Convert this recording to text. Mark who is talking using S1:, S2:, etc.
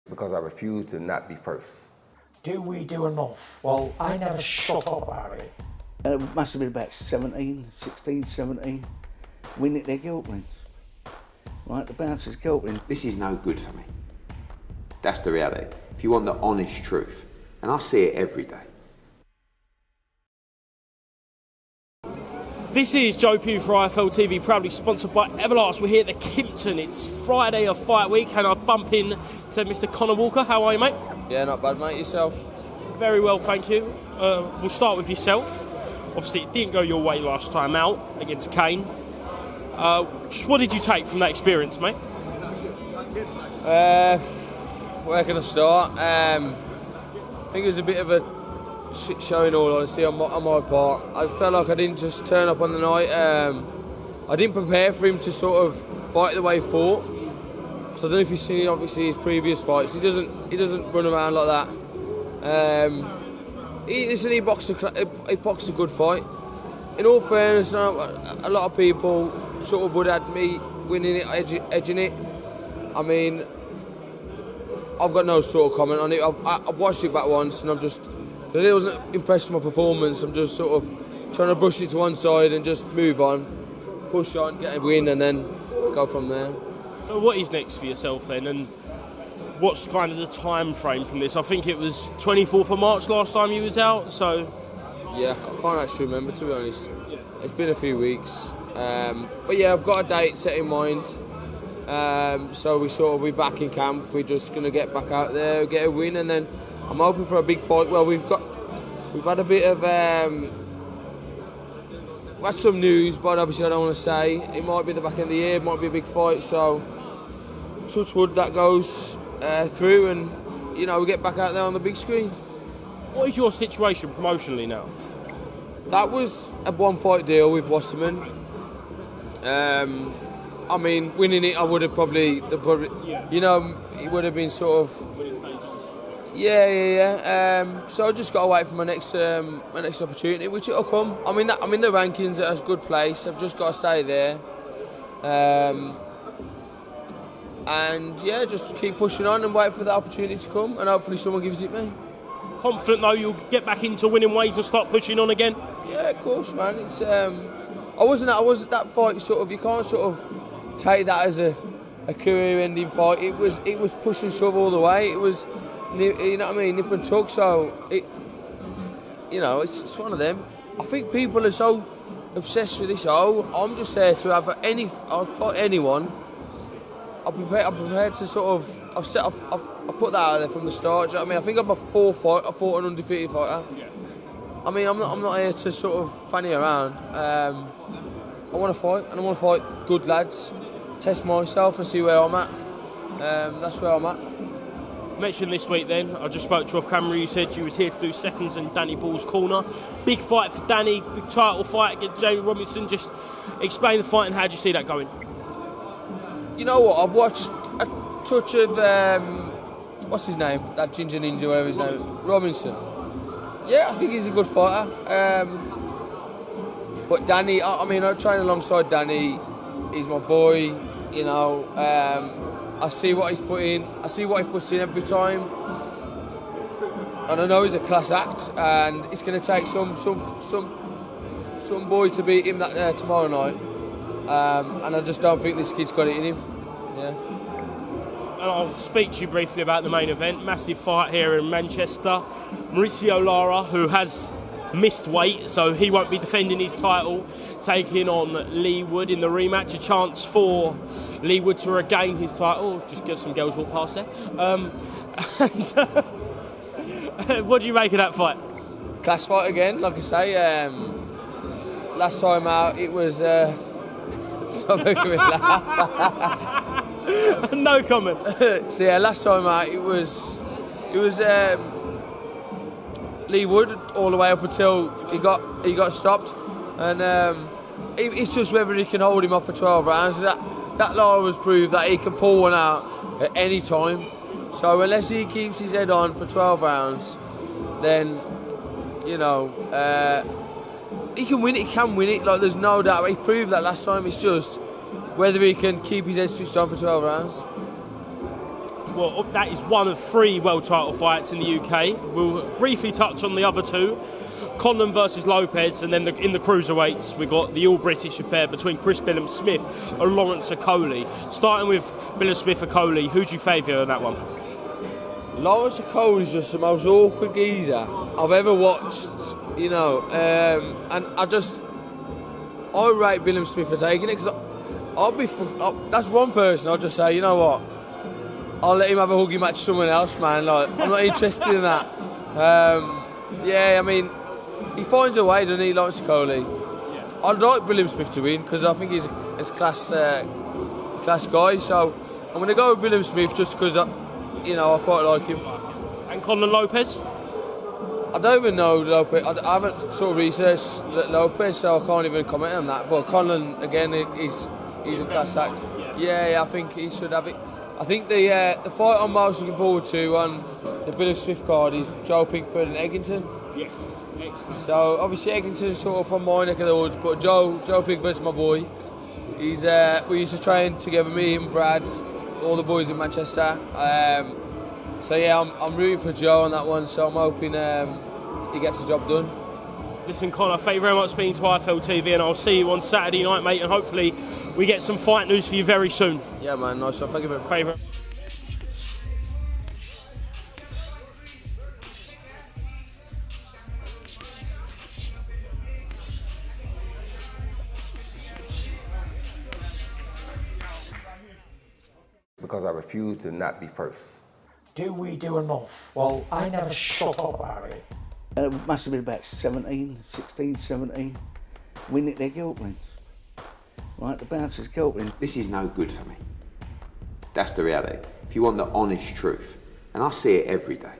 S1: because I refuse to not be first.
S2: Do we do enough? Well, I never shut up about it.
S3: It must have been about 16, 17. We nicked their guilt rings. Right, the bouncer's guilt ring.
S4: This is no good for me. That's the reality. If you want the honest truth, and I see it every day.
S5: This is Joe Pugh for IFL TV, proudly sponsored by Everlast. We're here at the Kimpton. It's Friday of fight week, and I bump in to Mr. Conah Walker. How are you, mate?
S6: Yeah, not bad, mate. Yourself?
S5: Very well, thank you. We'll start with yourself. Obviously, it didn't go your way last time out against Kane. Just what did you take from that experience, mate?
S6: Where can I start? I think it was a bit of a shit show in all honesty on my part. I felt like I didn't just turn up on the night. I didn't prepare for him to sort of fight the way he fought. So I don't know if you've seen obviously his previous fights. He doesn't run around like that. He boxed a good fight. In all fairness, a lot of people sort of would have me winning it, edging it. I mean, I've got no sort of comment on it. I've watched it back once, and I'm just, because I wasn't impressed with my performance, I'm just sort of trying to brush it to one side and just move on, push on, get a win, and then go from there.
S5: So what is next for yourself then, and what's kind of the time frame from this? I think it was 24th of March last time you was out, so...
S6: Yeah, I can't actually remember, to be honest. It's been a few weeks. But yeah, I've got a date set in mind. So we sort of be back in camp. We're just going to get back out there, get a win, and then I'm hoping for a big fight. Well, we've had a bit of... we've had some news, but obviously I don't want to say. It might be the back end of the year, it might be a big fight, so touch wood that goes through, and, you know, we get back out there on the big screen.
S5: What is your situation promotionally now?
S6: That was a one-fight deal with Wasserman. I mean, winning it, I would have probably, you know, it would have been sort of... Yeah. So I just got to wait for my next opportunity, which it'll come. I'm in the rankings at a good place. I've just got to stay there. And yeah, just keep pushing on and wait for that opportunity to come, and hopefully someone gives it me.
S5: Confident though you'll get back into winning ways and start pushing on again?
S6: Yeah, of course, man. It's I wasn't that fight sort of. You can't sort of take that as a career-ending fight. It was push and shove all the way. It was, you know what I mean, nip and tuck. So it, you know, it's one of them. I think people are so obsessed with this. Oh, I'm just there to have I'll fight anyone. I'm prepared to sort of. I've put that out there from the start. Do you know what I mean? I think I'm a fourth fight. I fought an undefeated fighter. Yeah. I mean, I'm not here to sort of fanny around. I want to fight, and I want to fight good lads. Test myself and see where I'm at. That's where I'm at.
S5: Mentioned this week then, I just spoke to you off camera, you said you was here to do seconds in Danny Ball's corner. Big fight for Danny, big title fight against Jamie Robinson. Just explain the fight and how do you see that going?
S6: You know what, I've watched a touch of, what's his name? That Ginger Ninja, whatever his name is. Robinson. Yeah, I think he's a good fighter. But Danny, I mean, I train alongside Danny. He's my boy, you know. I see what he's put in. I see what he puts in every time. And I know he's a class act, and it's going to take some boy to beat him that tomorrow night. And I just don't think this kid's got it in him. Yeah.
S5: And I'll speak to you briefly about the main event. Massive fight here in Manchester. Mauricio Lara, who has missed weight, so he won't be defending his title, taking on Lee Wood in the rematch. A chance for Lee Wood to regain his title. Just get some girls walk past there. What do you make of that fight?
S6: Class fight again, like I say. Last time out, it was...
S5: No comment.
S6: So yeah, last time out, it was Lee Wood all the way up until he got stopped, and it's just whether he can hold him off for 12 rounds. That Lara has proved that he can pull one out at any time. So unless he keeps his head on for 12 rounds, then, you know, he can win it. He can win it. Like, there's no doubt. He proved that last time. It's just whether he can keep his head switched on for 12 rounds.
S5: well, that is one of 3 world title fights in the UK. We'll briefly touch on the other 2. Conah versus Lopez, and then in the cruiserweights we've got the all-British affair between Chris Billum-Smith and Lawrence Okoli. Starting with Billum-Smith-Okoli, who do you favour in that one?
S6: Lawrence Cole is just the most awkward geezer I've ever watched, you know, and I rate Billum-Smith for taking it, because that's one person I'll just say, you know what, I'll let him have a huggy match with someone else, man. Like, I'm not interested in that. Yeah, I mean, he finds a way, doesn't he, Lawrence Okoli? Yeah. I'd like Billum-Smith to win because I think he's a class guy. So I'm going to go with Billum-Smith just because, you know, I quite like him.
S5: And Conah Lopez?
S6: I don't even know Lopez. I haven't sort of researched Lopez, so I can't even comment on that. But Conah, again, he's a class act. Yeah, I think he should have it. I think the fight I'm most looking forward to on the Billum-Smith card is Joe Pinkford and Eggington.
S5: Yes, excellent.
S6: So obviously Eggington's sort of from my neck of the woods, but Joe Pinkford's my boy. He's we used to train together, me and Brad, all the boys in Manchester. So yeah, I'm rooting for Joe on that one. So I'm hoping he gets the job done.
S5: Listen, Conah, thank you very much for being to IFL TV, and I'll see you on Saturday night, mate. And hopefully we get some fight news for you very soon.
S6: Yeah, man, nice one. Thank you very much.
S5: Favourite.
S1: Because I refuse to not be first.
S2: Do we do enough? Well, I never shut up about it.
S3: It must have been about 16, 17. We nicked their guilt rings. Right, the bouncer's guilt ring.
S4: This is no good for me. That's the reality. If you want the honest truth, and I see it every day,